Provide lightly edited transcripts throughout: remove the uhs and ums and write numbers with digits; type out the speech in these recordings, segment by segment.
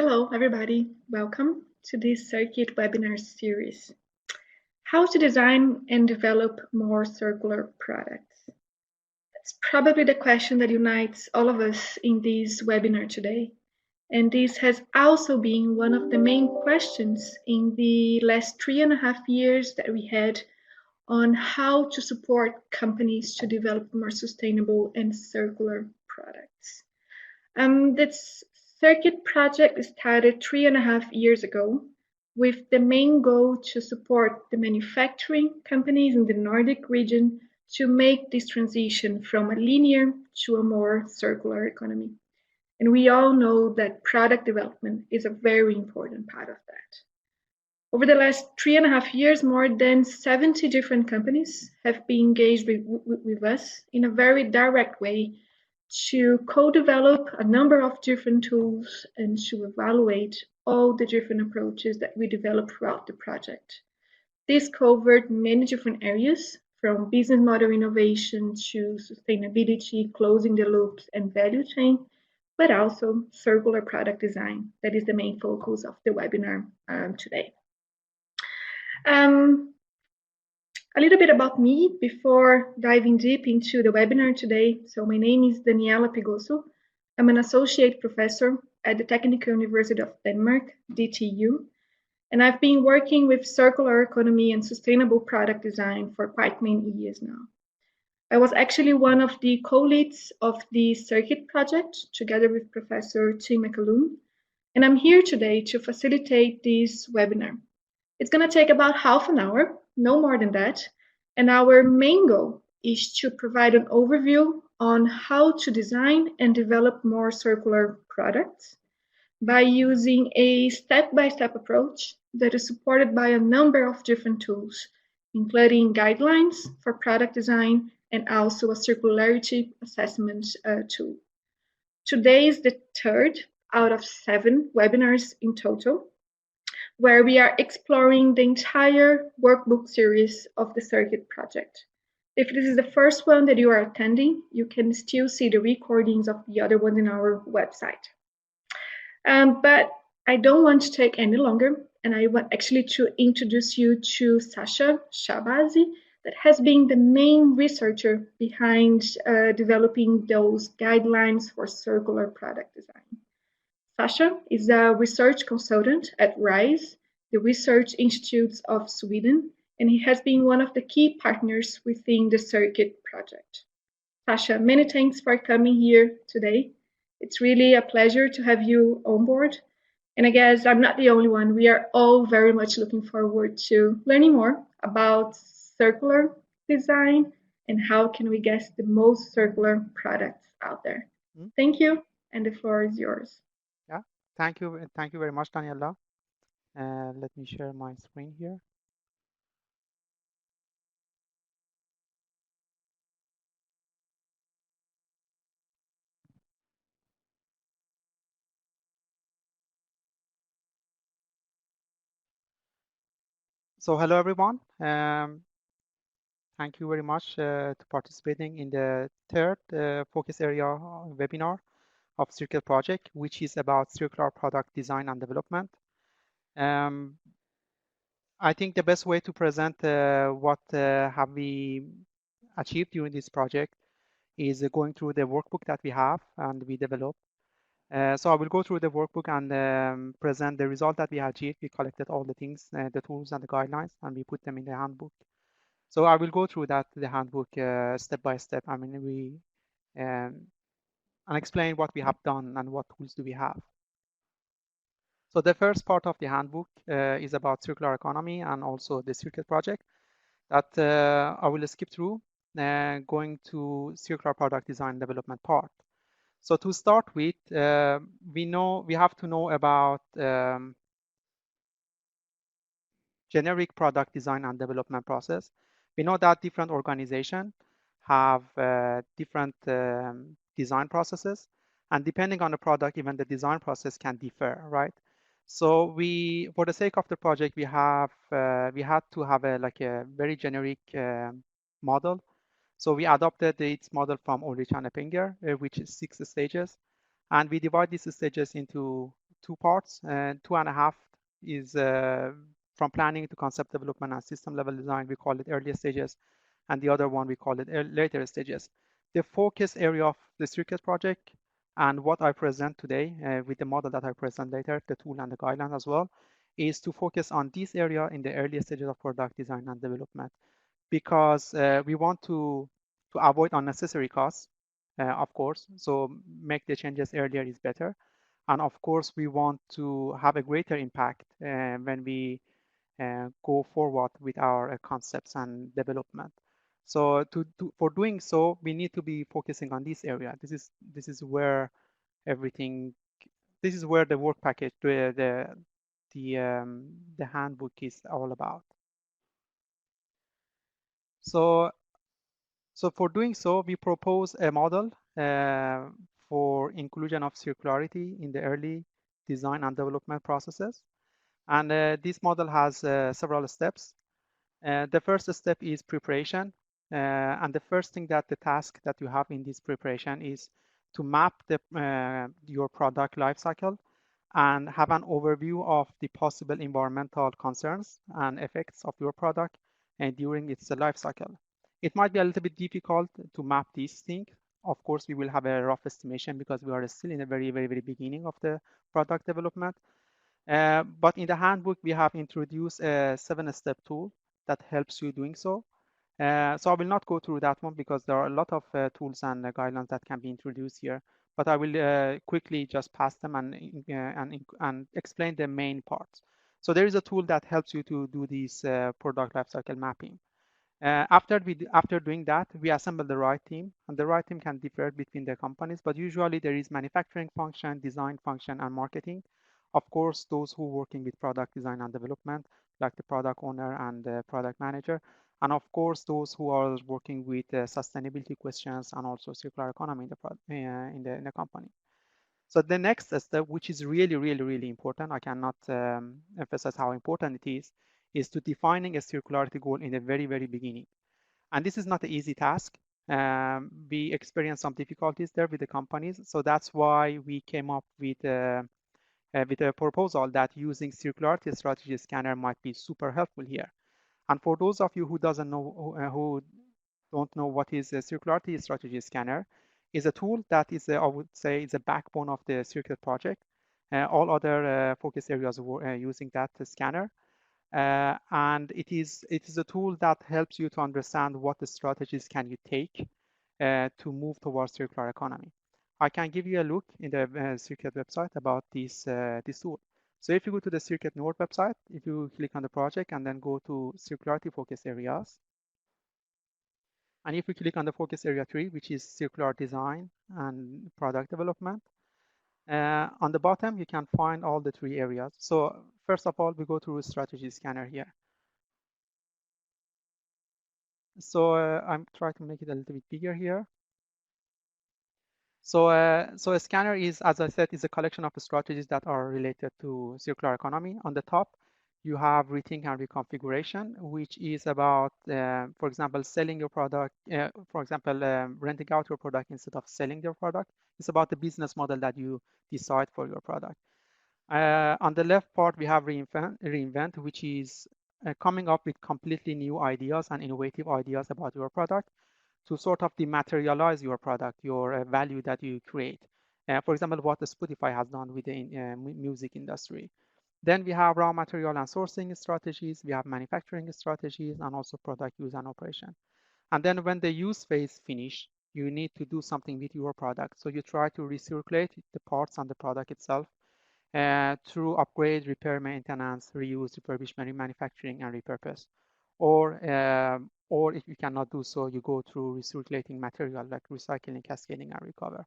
Hello, everybody. Welcome to this CIRCit webinar series. How to design and develop more circular products. That's probably the question that unites all of us in this webinar today. And this has also been one of the main questions in the last 3.5 years that we had on how to support companies to develop more sustainable and circular products. This CIRCit project started 3.5 years ago with the main goal to support the manufacturing companies in the Nordic region to make this transition from a linear to a more circular economy. And we all know that product development is a very important part of that. Over the last 3.5 years, more than 70 different companies have been engaged with us in a very direct way to co-develop a number of different tools and to evaluate all the different approaches that we developed throughout the project. This covered many different areas, from business model innovation to sustainability, closing the loops, and value chain, but also circular product design. That is the main focus of the webinar today. A little bit about me before diving deep into the webinar today. So my name is Daniela Pigoso. I'm an associate professor at the Technical University of Denmark, DTU, and I've been working with circular economy and sustainable product design for quite many years now. I was actually one of the co-leads of the CIRCit project together with Professor Tim McAloon, and I'm here today to facilitate this webinar. It's going to take about half an hour, no more than that, and our main goal is to provide an overview on how to design and develop more circular products by using a step-by-step approach that is supported by a number of different tools, including guidelines for product design and also a circularity assessment tool. Today is the third out of 7 webinars in total, where we are exploring the entire workbook series of the CIRCit project. If this is the first one that you are attending, you can still see the recordings of the other ones in our website. But I don't want to take any longer, and I want actually to introduce you to Sasha Shahbazi, that has been the main researcher behind developing those guidelines for circular product design. Sasha is a research consultant at RISE, the Research Institutes of Sweden, and he has been one of the key partners within the CIRCit project. Sasha, many thanks for coming here today. It's really a pleasure to have you on board. And I guess I'm not the only one. We are all very much looking forward to learning more about circular design and how can we get the most circular products out there. Thank you, and the floor is yours. Yeah, thank you very much, Daniela. Let me share my screen here. So hello everyone. Thank you very much to participating in the third focus area webinar of CIRCit project, which is about circular product design and development. I think the best way to present what have we achieved during this project is going through the workbook that we have and we developed. So I will go through the workbook and present the result that we achieved. We collected all the things, the tools and the guidelines, and we put them in the handbook. So I will go through the handbook step by step. I mean, and explain what we have done and what tools do we have. So the first part of the handbook is about circular economy and also the CIRCit project that I will skip through, going to circular product design development part. So to start with, we have to know about generic product design and development process. We know that different organizations have different design processes, and depending on the product, even the design process can differ, right? So for the sake of the project, we had to have a very generic model. So we adopted its model from Ulrich and Eppinger, which is 6 stages. And we divide these stages into two parts. 2.5 is from planning to concept development and system level design. We call it earlier stages, and the other one we call it later stages. The focus area of the CIRCit project and what I present today with the model that I present later, the tool and the guidelines as well, is to focus on this area in the earlier stages of product design and development, because we want to avoid unnecessary costs, of course. So make the changes earlier is better. And of course, we want to have a greater impact when we go forward with our concepts and development. So for doing so, we need to be focusing on this area. This is where everything. This is where the work package, the handbook is all about. So for doing so, we propose a model for inclusion of circularity in the early design and development processes. And this model has several steps. The first step is preparation. And the first thing that the task that you have in this preparation is to map your product lifecycle and have an overview of the possible environmental concerns and effects of your product during its lifecycle. It might be a little bit difficult to map these things. Of course, we will have a rough estimation because we are still in the very, very, very beginning of the product development. But in the handbook, we have introduced a 7-step tool that helps you doing so. So I will not go through that one because there are a lot of tools and guidelines that can be introduced here. But I will quickly just pass them and explain the main parts. So there is a tool that helps you to do this product lifecycle mapping. After doing that, we assemble the right team, and the right team can differ between the companies, but usually there is manufacturing function, design function, and marketing. Of course, those who are working with product design and development, like the product owner and the product manager, and of course, those who are working with sustainability questions and also circular economy in the company. So the next step, which is really, really, really important, I cannot emphasize how important it is to defining a circularity goal in the very, very beginning. And this is not an easy task. We experienced some difficulties there with the companies. So that's why we came up with a proposal that using circularity strategy scanner might be super helpful here. And for those of you who who don't know what is a circularity strategy scanner, is a tool that is, I would say, is a backbone of the CIRCit project. All other focus areas were using that scanner. And it is a tool that helps you to understand what the strategies can you take to move towards circular economy. I can give you a look in the CIRCit website about this tool. So if you go to the CIRCit Nord website, if you click on the project and then go to circularity focus areas, and if we click on the focus area 3, which is circular design and product development, on the bottom, you can find all the 3 areas. So first of all, we go to strategy scanner here. So I'm trying to make it a little bit bigger here. So a scanner is, as I said, is a collection of strategies that are related to circular economy. On the top, you have rethink and reconfiguration, which is about, for example, selling your product, for example, renting out your product instead of selling your product. It's about the business model that you decide for your product. On the left part, we have reinvent, which is coming up with completely new ideas and innovative ideas about your product to sort of dematerialize your product, your value that you create. For example, what Spotify has done with the music industry. Then we have raw material and sourcing strategies, we have manufacturing strategies, and also product use and operation. And then when the use phase finish, you need to do something with your product. So you try to recirculate the parts on the product itself through upgrade, repair, maintenance, reuse, refurbishment, remanufacturing, and repurpose. Or if you cannot do so, you go through recirculating material like recycling, cascading, and recover.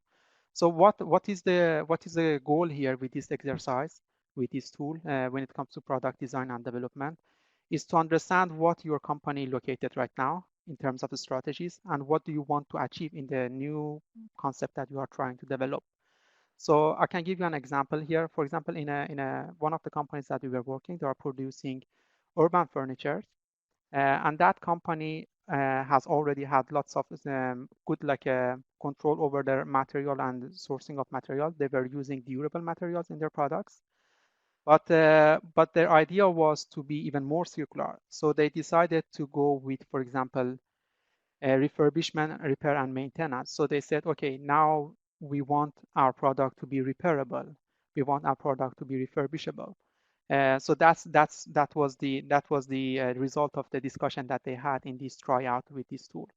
So what is the goal here with this exercise, with this tool, when it comes to product design and development, is to understand what your company located right now in terms of the strategies and what do you want to achieve in the new concept that you are trying to develop. So I can give you an example here. For example, in one of the companies that we were working, they are producing urban furniture. And that company has already had lots of good control over their material and sourcing of material. They were using durable materials in their products. But their idea was to be even more circular. So they decided to go with, for example, refurbishment, repair, and maintenance. So they said, okay, now we want our product to be repairable. We want our product to be refurbishable. So that was the result of the discussion that they had in this tryout with this tool.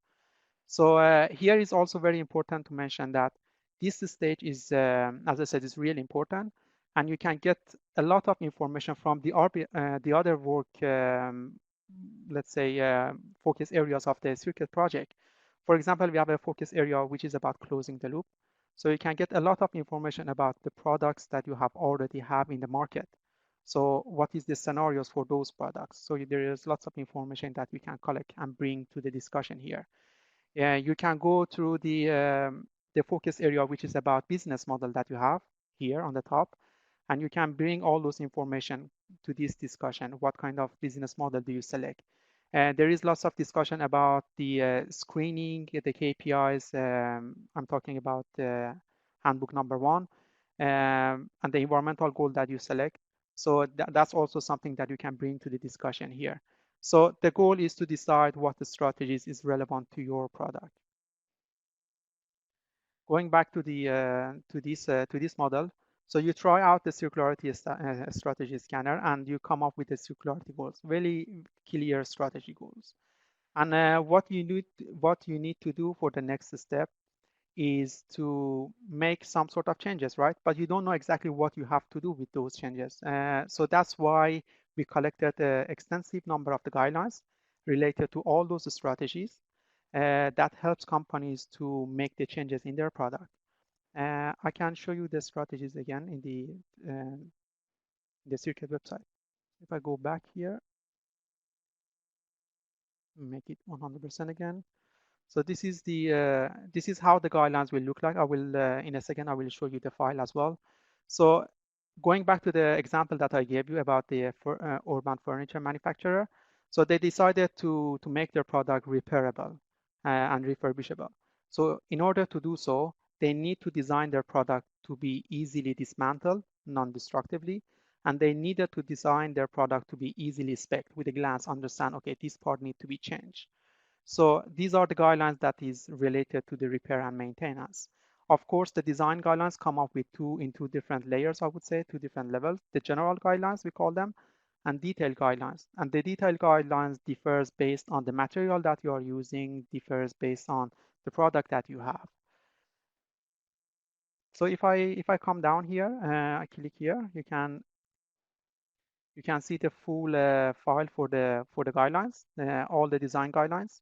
So here is also very important to mention that this stage is, as I said, is really important, and you can get a lot of information from the other work, let's say, focus areas of the CIRCit project. For example, we have a focus area which is about closing the loop. So you can get a lot of information about the products that you have already have in the market. So what is the scenarios for those products? So there is lots of information that we can collect and bring to the discussion here. You can go through the focus area, which is about business model that you have here on the top, and you can bring all those information to this discussion. What kind of business model do you select? There is lots of discussion about the screening, the KPIs. I'm talking about handbook number 1, and the environmental goal that you select. So that's also something that you can bring to the discussion here. So the goal is to decide what the strategies is relevant to your product. Going back to this model, so you try out the circularity strategy scanner and you come up with the circularity goals, really clear strategy goals. And what you need to do for the next step is to make some sort of changes, right? But you don't know exactly what you have to do with those changes. So that's why we collected an extensive number of the guidelines related to all those strategies that helps companies to make the changes in their product. I can show you the strategies again in the CIRCit website. If I go back here, make it 100% again. So this is how the guidelines will look like. I will in a second I will show you the file as well. So going back to the example that I gave you about the urban furniture manufacturer, so they decided to make their product repairable and refurbishable. So in order to do so, they need to design their product to be easily dismantled non-destructively, and they needed to design their product to be easily spec'd with a glance, understand, okay, this part needs to be changed. So these are the guidelines that is related to the repair and maintenance. Of course, the design guidelines come up with two different layers, I would say, 2 different levels. The general guidelines, we call them, and detailed guidelines. And the detailed guidelines differs based on the material that you are using, differs based on the product that you have. So if I come down here, I click here, you can see the full file for the guidelines, all the design guidelines.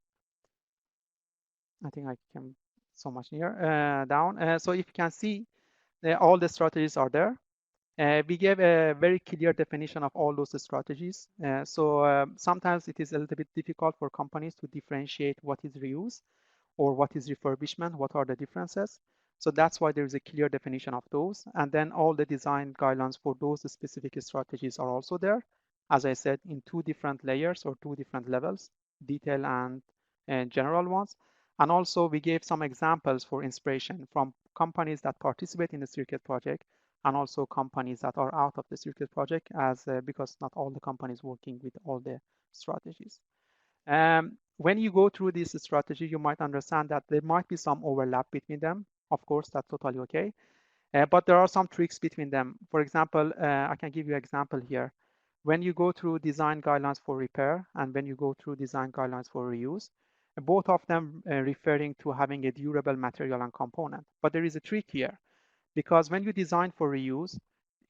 I think I can so much near down. So if you can see, all the strategies are there. We gave a very clear definition of all those strategies. So sometimes it is a little bit difficult for companies to differentiate what is reuse or what is refurbishment, what are the differences. So that's why there is a clear definition of those. And then all the design guidelines for those specific strategies are also there, as I said, in 2 different layers or 2 different levels, detail and general ones. And also we gave some examples for inspiration from companies that participate in the CIRCit project and also companies that are out of the CIRCit project, as because not all the companies working with all the strategies. When you go through this strategy, you might understand that there might be some overlap between them. Of course, that's totally okay. But there are some tricks between them. For example, I can give you an example here. When you go through design guidelines for repair and when you go through design guidelines for reuse, both of them referring to having a durable material and component. But there is a trick here, because when you design for reuse,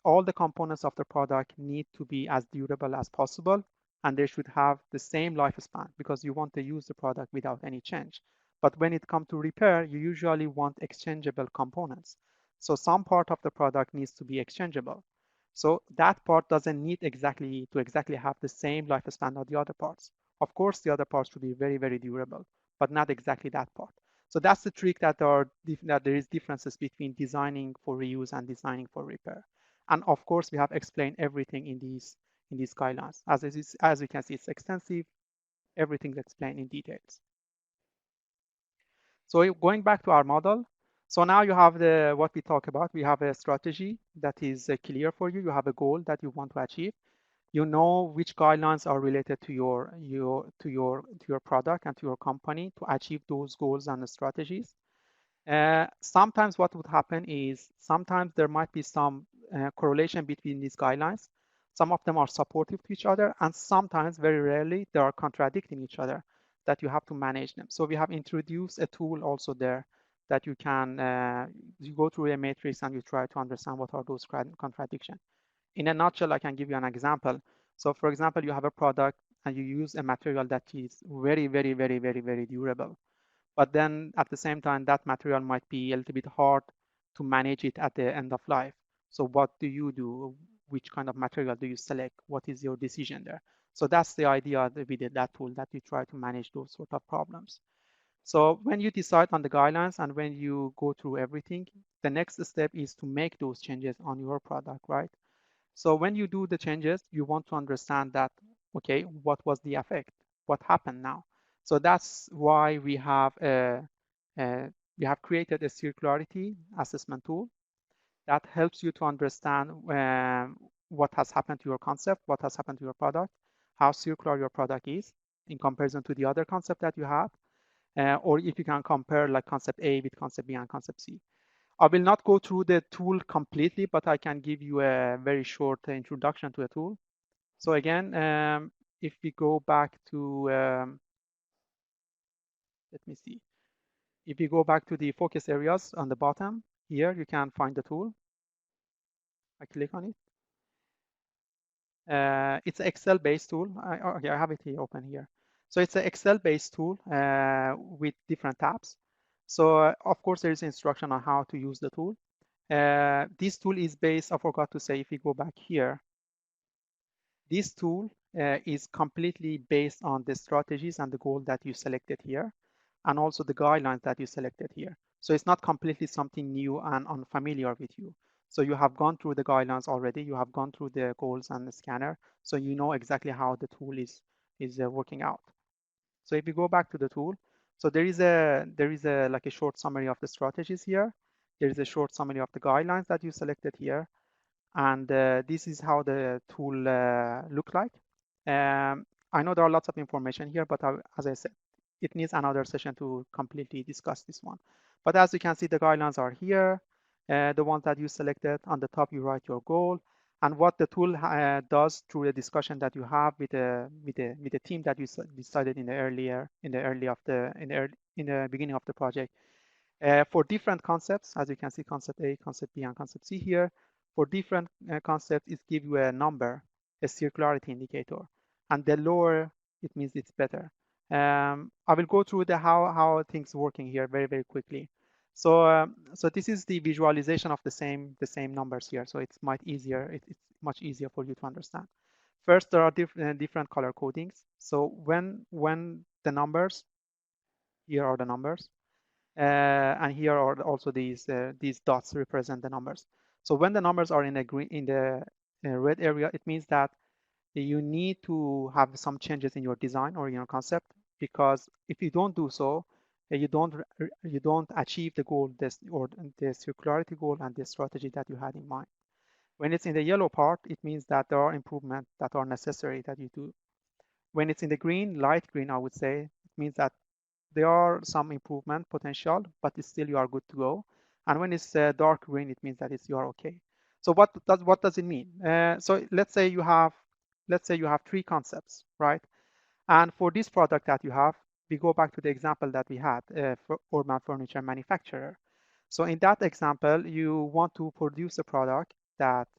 all the components of the product need to be as durable as possible, and they should have the same lifespan because you want to use the product without any change. But when it comes to repair, you usually want exchangeable components. So some part of the product needs to be exchangeable. So that part doesn't need exactly have the same lifespan of the other parts. Of course, the other parts should be very, very durable, but not exactly that part. So that's the trick that there is differences between designing for reuse and designing for repair. And of course, we have explained everything in these guidelines. As you can see, it's extensive. Everything's explained in details. So going back to our model, so now you have what we talk about. We have a strategy that is clear for you. You have a goal that you want to achieve. You know which guidelines are related to your product and to your company to achieve those goals and strategies. Sometimes what would happen is sometimes there might be some correlation between these guidelines. Some of them are supportive to each other, and sometimes, very rarely, they are contradicting each other that you have to manage them. So we have introduced a tool also there that you can you go through a matrix and you try to understand what are those contradictions. In a nutshell, I can give you an example. So for example, you have a product and you use a material that is very, very, very, very, very durable. But then at the same time, that material might be a little bit hard to manage it at the end of life. So what do you do? Which kind of material do you select? What is your decision there? So that's the idea that we did that tool, that you try to manage those sort of problems. So when you decide on the guidelines and when you go through everything, the next step is to make those changes on your product, right? So when you do the changes, you want to understand that, okay, what was the effect? What happened now? So that's why we have created a circularity assessment tool that helps you to understand what has happened to your concept, what has happened to your product, how circular your product is in comparison to the other concept that you have, or if you can compare like concept A with concept B and concept C. I will not go through the tool completely, but I can give you a very short introduction to the tool. So again, if we go back to, let me see. If you go back to the focus areas on the bottom, here you can find the tool. I click on it. It's an Excel-based tool. Okay, I have it here open here. So it's an Excel-based tool with different tabs. So of course there is instruction on how to use the tool. This tool is based, I forgot to say, if we go back here, this tool is completely based on the strategies and the goal that you selected here, and also the guidelines that you selected here. So it's not completely something new and unfamiliar with you. So you have gone through the guidelines already, you have gone through the goals and the scanner, so you know exactly how the tool is working out. So if you go back to the tool, so there is a like a short summary of the strategies here. There is a short summary of the guidelines that you selected here. And this is how the tool look like. I know there are lots of information here, but as I said, it needs another session to completely discuss this one. But as you can see, the guidelines are here. The ones that you selected, on the top, you write your goal. And what the tool does through the discussion that you have with the team that you decided in the beginning of the project, for different concepts, as you can see, concept A, concept B, and concept C here, for different concepts, it gives you a number, a circularity indicator. And the lower, it means it's better. I will go through the how things working here very, very quickly. So this is the visualization of the same numbers here. So it's much easier. It's much easier for you to understand. First, there are different color codings. So when the numbers, here are the numbers. And here are also these dots represent the numbers. So when the numbers are in the red area, it means that you need to have some changes in your design or in your concept, because if you don't do so, you don't achieve the goal, or the circularity goal and the strategy that you had in mind. When it's in the yellow part, it means that there are improvements that are necessary that you do. When it's in the green, light green, I would say, it means that there are some improvement potential, but still you are good to go. And when it's dark green, it means that you are okay. So what does it mean? So let's say you have three concepts, right? And for this product that you have, we go back to the example that we had for urban furniture manufacturer. So in that example, you want to produce a product that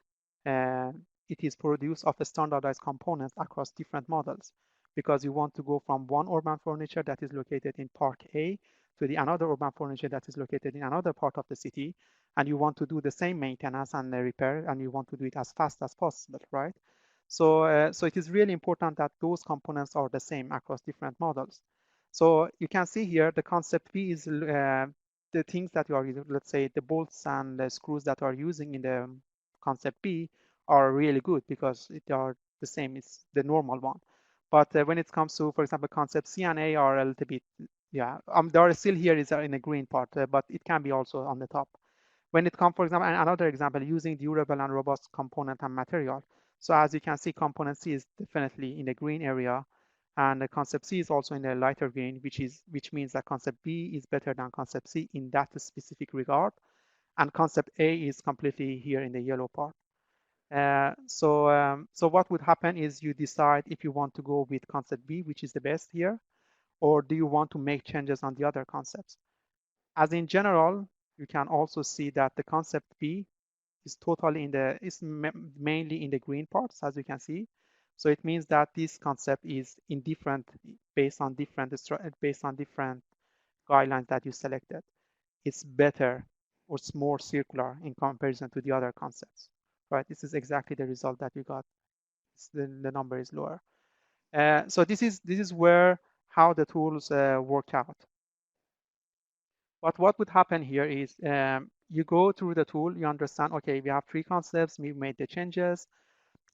uh, it is produced of a standardized components across different models, because you want to go from one urban furniture that is located in Park A to the another urban furniture that is located in another part of the city, and you want to do the same maintenance and repair, and you want to do it as fast as possible, right? So it is really important that those components are the same across different models. So you can see here the concept B is the things that you are using, let's say the bolts and the screws that are using in the concept B are really good because they are the same as the normal one. But when it comes to, for example, concept C and A are a little bit Yeah, there are still here is in a green part, but it can be also on the top. When it comes, for example, another example, using durable and robust component and material. So as you can see, component C is definitely in the green area, and the concept C is also in the lighter green, which means that concept B is better than concept C in that specific regard, and concept A is completely here in the yellow part. So what would happen is you decide if you want to go with concept B, which is the best here, or do you want to make changes on the other concepts? As in general, you can also see that the concept B is totally mainly in the green parts, as you can see. So it means that this concept is indifferent based on different guidelines that you selected. It's better or it's more circular in comparison to the other concepts, right? This is exactly the result that you got. The number is lower. So this is where how the tools work out. But what would happen here is you go through the tool, you understand, okay, we have three concepts, we made the changes.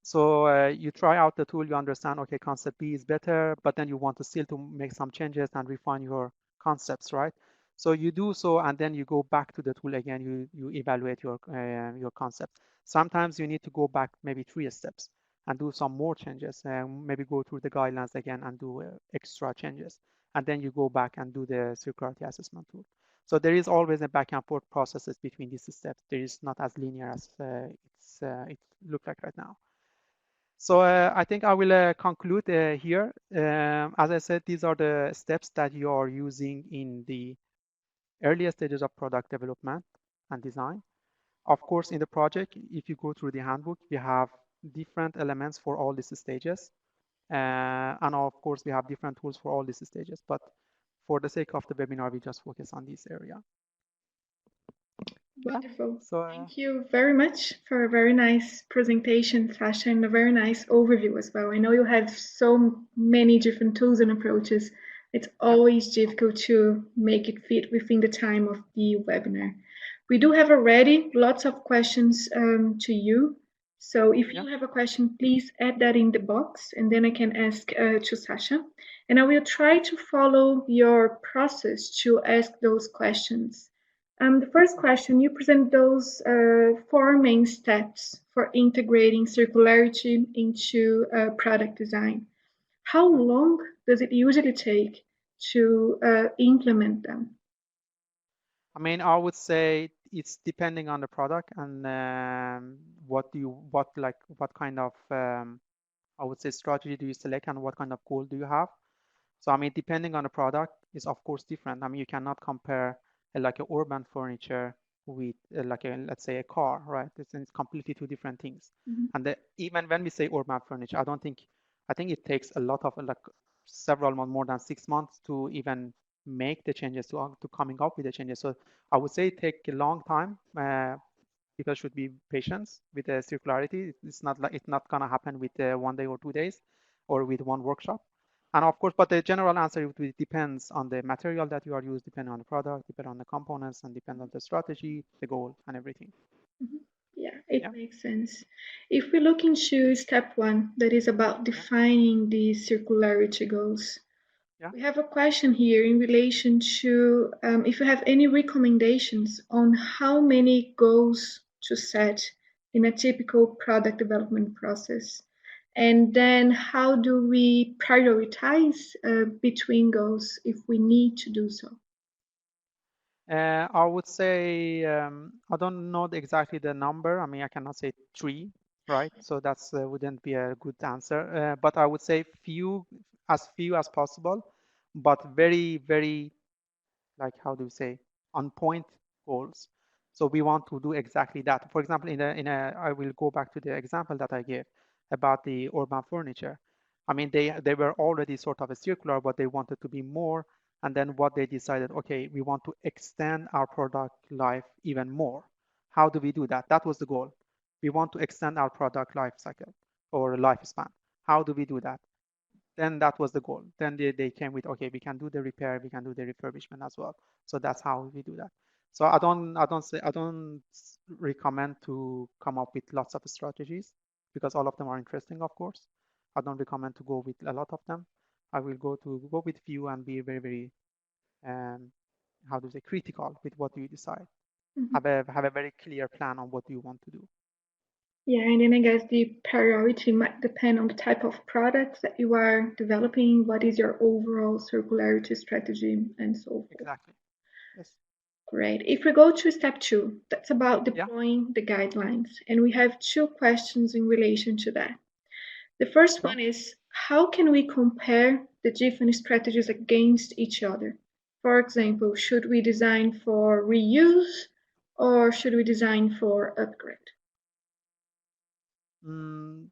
So you try out the tool, you understand, okay, concept B is better, but then you want to still to make some changes and refine your concepts, right? So you do so, and then you go back to the tool again, you evaluate your concept. Sometimes you need to go back maybe 3 steps and do some more changes, maybe go through the guidelines again and do extra changes. And then you go back and do the circularity assessment tool. So there is always a back and forth processes between these steps. There is not as linear as it looks like right now. So I think I will conclude here. As I said, these are the steps that you are using in the earlier stages of product development and design. Of course, in the project, if you go through the handbook, we have different elements for all these stages. And of course, we have different tools for all these stages. But for the sake of the webinar, we just focus on this area. Yeah. Wonderful. So Thank you very much for a very nice presentation, Sasha, and a very nice overview as well. I know you have so many different tools and approaches. It's yeah. always difficult to make it fit within the time of the webinar. We do have already lots of questions to you. So if Yeah. you have a question, please add that in the box and then I can ask to Sasha. And I will try to follow your process to ask those questions. The first question, you present those 4 main steps for integrating circularity into product design. How long does it usually take to implement them? I mean, I would say it's depending on the product and what kind of I would say strategy do you select and what kind of goal do you have. So I mean, depending on the product is of course different. I mean, you cannot compare like a urban furniture with like let's say a car, right? It's completely two different things. Mhm. And even when we say urban furniture, I think it takes a lot of like several months, more than 6 months to even make the changes to coming up with the changes. So I would say it take a long time. People should be patient with the circularity. It's not gonna happen with 1 day or 2 days or with one workshop. And of course, but the general answer depends on the material that you are using, depending on the product, depending on the components, and depend on the strategy, the goal, and everything. Mhm. Yeah, it Yeah, makes sense. If we look into step 1, that is about yeah, defining the circularity goals, yeah. we have a question here in relation to if you have any recommendations on how many goals to set in a typical product development process. And then how do we prioritize between goals if we need to do so? I would say I don't know exactly the number. I mean, I cannot say 3, right? So that's wouldn't be a good answer. But I would say few as possible, but very, very like how do you say on point goals. So we want to do exactly that. For example, I will go back to the example that I gave about the urban furniture. I mean, they were already sort of a circular, but they wanted to be more. And then what they decided, okay, we want to extend our product life even more. How do we do that? That was the goal. We want to extend our product life cycle or lifespan. How do we do that? Then that was the goal. Then they came with, okay, we can do the repair, we can do the refurbishment as well. So that's how we do that. So I don't recommend to come up with lots of strategies because all of them are interesting, of course. I don't recommend to go with a lot of them. I will go with few and be very, very how do you say, critical with what you decide. Mm-hmm. Have a very clear plan on what you want to do. Yeah, and then I guess the priority might depend on the type of products that you are developing, what is your overall circularity strategy, and so forth. Exactly. Yes. Great. If we go to step 2, that's about Yeah. deploying the guidelines. And we have 2 questions in relation to that. The first Sure. one is, how can we compare the different strategies against each other? For example, should we design for reuse or should we design for upgrade? Mm,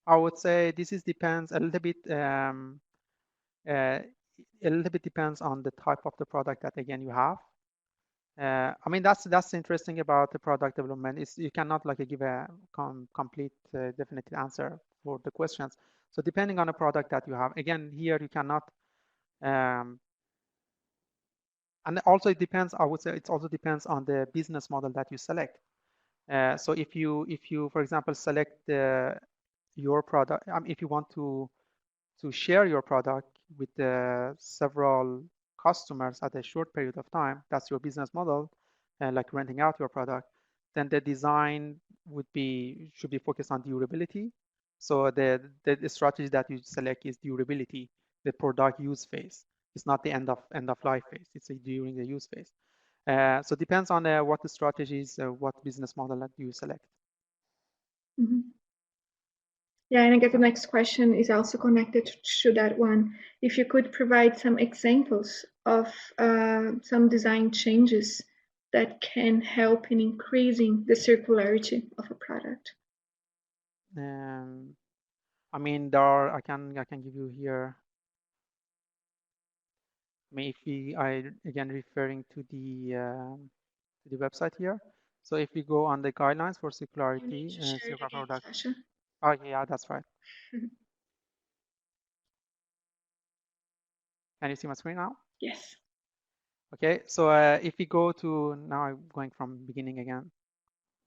I would say this is depends a little bit. A little bit depends on the type of the product that again you have. I mean that's interesting about the product development is you cannot like give a complete definite answer for the questions. So depending on the product that you have, again here you cannot. Um, and also it depends. I would say it also depends on the business model that you select. So if you for example select your product, if you want to share your product with several customers at a short period of time, that's your business model, like renting out your product, then the design should be focused on durability. So the strategy that you select is durability, the product use phase. It's not the end of life phase. It's during the use phase. So it depends on what the strategies, what business model that you select. Mm-hmm. Yeah, and I guess the next question is also connected to that one. If you could provide some examples of some design changes that can help in increasing the circularity of a product. I mean, there are, I can give you here. I mean, if I again referring to the website here. So if we go on the guidelines for You need circularity, to share it circular again, product. Sasha. Oh yeah, that's right. Can you see my screen now? Yes. Okay, so if we go to, now I'm going from beginning again.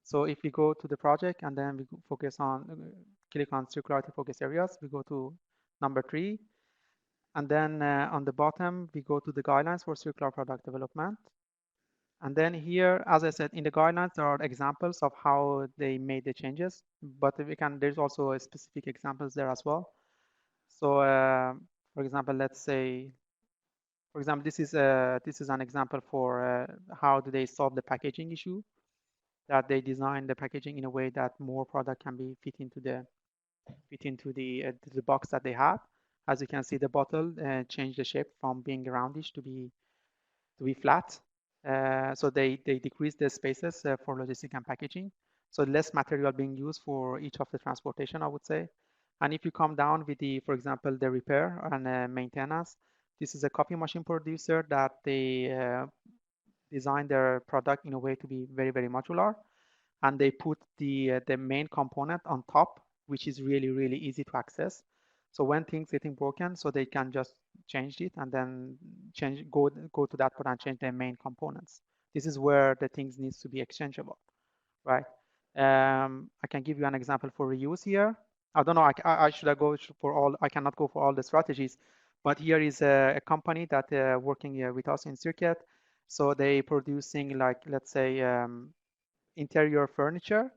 So if we go to the project and then we focus on, click on circularity focus areas, we go to number 3. And then on the bottom, we go to the guidelines for circular product development. And then here, as I said, in the guidelines, there are examples of how they made the changes, but there's also specific examples there as well. So for example, let's say, for example, this is an example for how do they solve the packaging issue, that they design the packaging in a way that more product can be fit into the box that they have. As you can see, the bottle changed the shape from being roundish to be flat. So they decrease the spaces for logistics and packaging. So less material being used for each of the transportation, I would say. And if you come down with for example, the repair and maintenance, this is a coffee machine producer that they design their product in a way to be very, very modular. And they put the main component on top, which is really, really easy to access. So when things getting broken, so they can just change it and then go to that part and change their main components. This is where the things needs to be exchangeable, right? I can give you an example for reuse here. I don't know, I should I go for all, I cannot go for all the strategies, but here is a company that working with us in CIRCit. So they producing like, let's say, interior furniture.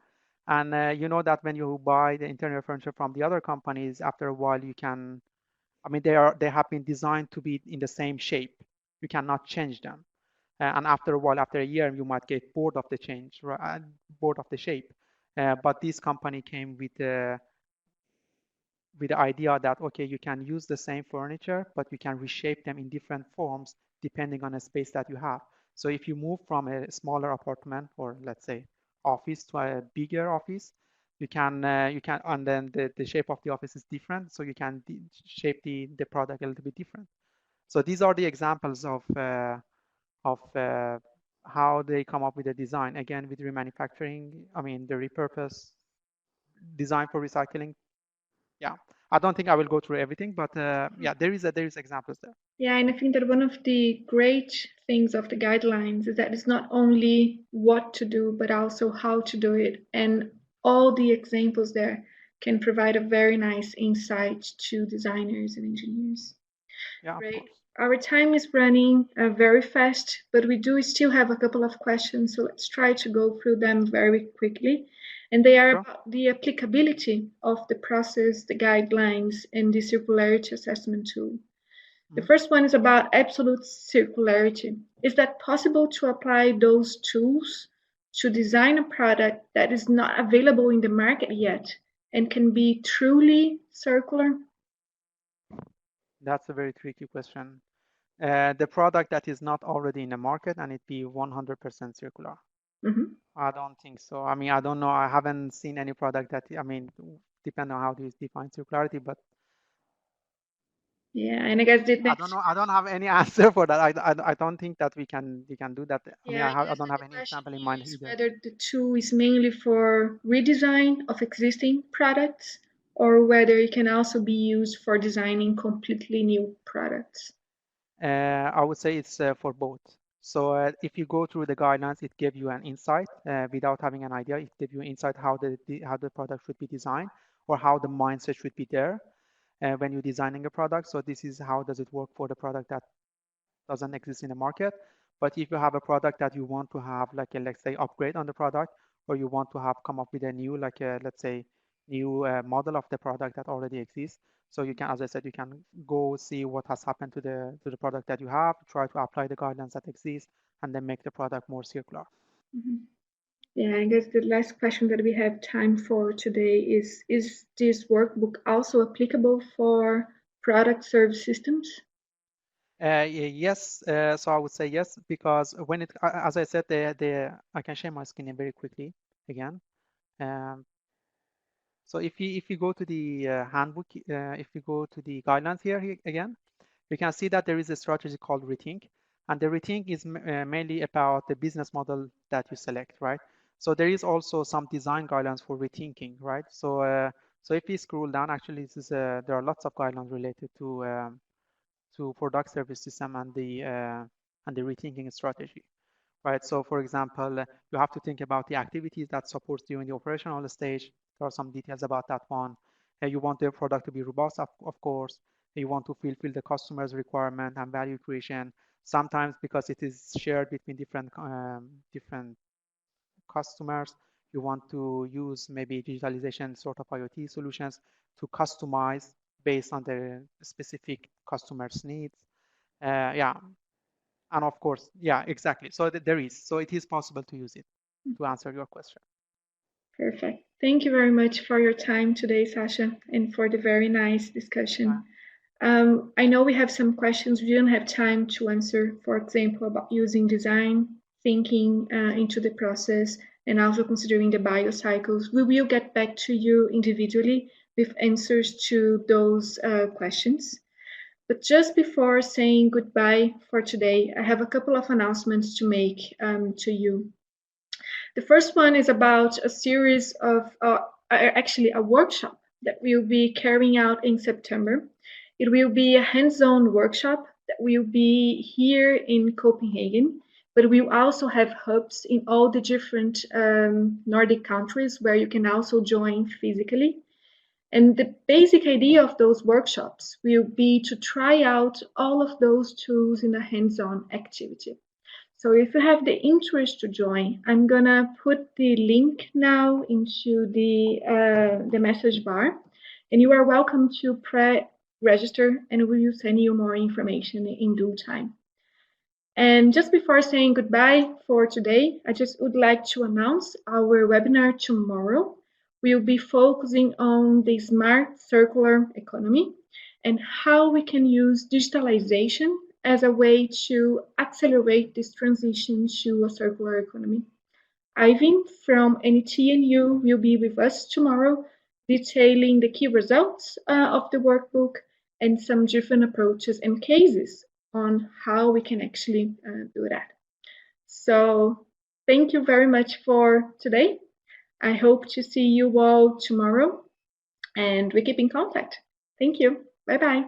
And you know that when you buy the interior furniture from the other companies, after a while you can, I mean, they have been designed to be in the same shape. You cannot change them. And after a while, after a year, you might get bored of the change, right? Bored of the shape. But this company came with the idea that, okay, you can use the same furniture, but you can reshape them in different forms depending on the space that you have. So if you move from a smaller apartment or let's say office to a bigger office, you can, and then the shape of the office is different, so you can shape the product a little bit different. So these are the examples of how they come up with a design. Again, with remanufacturing, I mean, the repurpose design for recycling. Yeah, I don't think I will go through everything, but yeah, there is examples there. Yeah, and I think that one of the great things of the guidelines is that it's not only what to do, but also how to do it. And all the examples there can provide a very nice insight to designers and engineers. Yeah, of Great. course. our time is running very fast, but we do still have a couple of questions, so let's try to go through them very quickly. And they are about the applicability of the process, the guidelines, and the circularity assessment tool. The first one is about absolute circularity. Is that possible to apply those tools to design a product that is not available in the market yet and can be truly circular? That's a very tricky question. The product that is not already in the market and it be 100% circular. I don't think so. I mean, I don't know. I haven't seen any product that, I mean, depend on how do you define circularity, but yeah, and I guess the I don't know. I don't have any answer for that. I don't think that we can do that. I mean, yeah, I I guess don't that have the any question example in here mind is either. whether the tool is mainly for redesign of existing products or whether it can also be used for designing completely new products. I would say it's for both. So if you go through the guidelines, it gives you an insight without having an idea. It gives you insight how the product should be designed or how the mindset should be there when you're designing a product. So this is how does it work for the product that doesn't exist in the market. But if you have a product that you want to have like a, let's say, upgrade on the product, or you want to have come up with a new, like a, let's say, new model of the product that already exists. So you can, as I said, you can go see what has happened to the product that you have, try to apply the guidelines that exist, and then make the product more circular. Yeah, I guess the last question that we have time for today is this workbook also applicable for product service systems? Yes, so I would say yes, because when it, as I said, I can share my screen very quickly again. So if you go to the handbook, if you go to the guidelines here again, you can see that there is a strategy called rethink, and the rethink is mainly about the business model that you select, right? So there is also some design guidelines for rethinking, right? So if you scroll down, actually, there are lots of guidelines related to product service system and the rethinking strategy, right? So for example, you have to think about the activities that supports during the operational stage. There are some details about that one. You want the product to be robust, of course. You want to fulfill the customer's requirement and value creation. Sometimes because it is shared between different customers, you want to use maybe digitalization sort of IoT solutions to customize based on the specific customer's needs. Yeah, and of course, yeah, exactly. So there is. So it is possible to use it to answer your question. Perfect. Thank you very much for your time today, Sasha, and for the very nice discussion. I know we have some questions we didn't have time to answer, for example, about using design thinking into the process and also considering the biocycles. We will get back to you individually with answers to those questions. But just before saying goodbye for today, I have a couple of announcements to make to you. The first one is about a series of, actually a workshop that we'll be carrying out in September. It will be a hands-on workshop that will be here in Copenhagen, but we'll also have hubs in all the different Nordic countries where you can also join physically. And the basic idea of those workshops will be to try out all of those tools in a hands-on activity. So if you have the interest to join, I'm gonna put the link now into the message bar, and you are welcome to pre-register, and we will send you more information in due time. And just before saying goodbye for today, I just would like to announce our webinar tomorrow. We'll be focusing on the smart circular economy and how we can use digitalization as a way to accelerate this transition to a circular economy. Ivan from NTNU will be with us tomorrow, detailing the key results of the workbook and some different approaches and cases on how we can actually do that. So thank you very much for today. I hope to see you all tomorrow and we keep in contact. Thank you. Bye bye.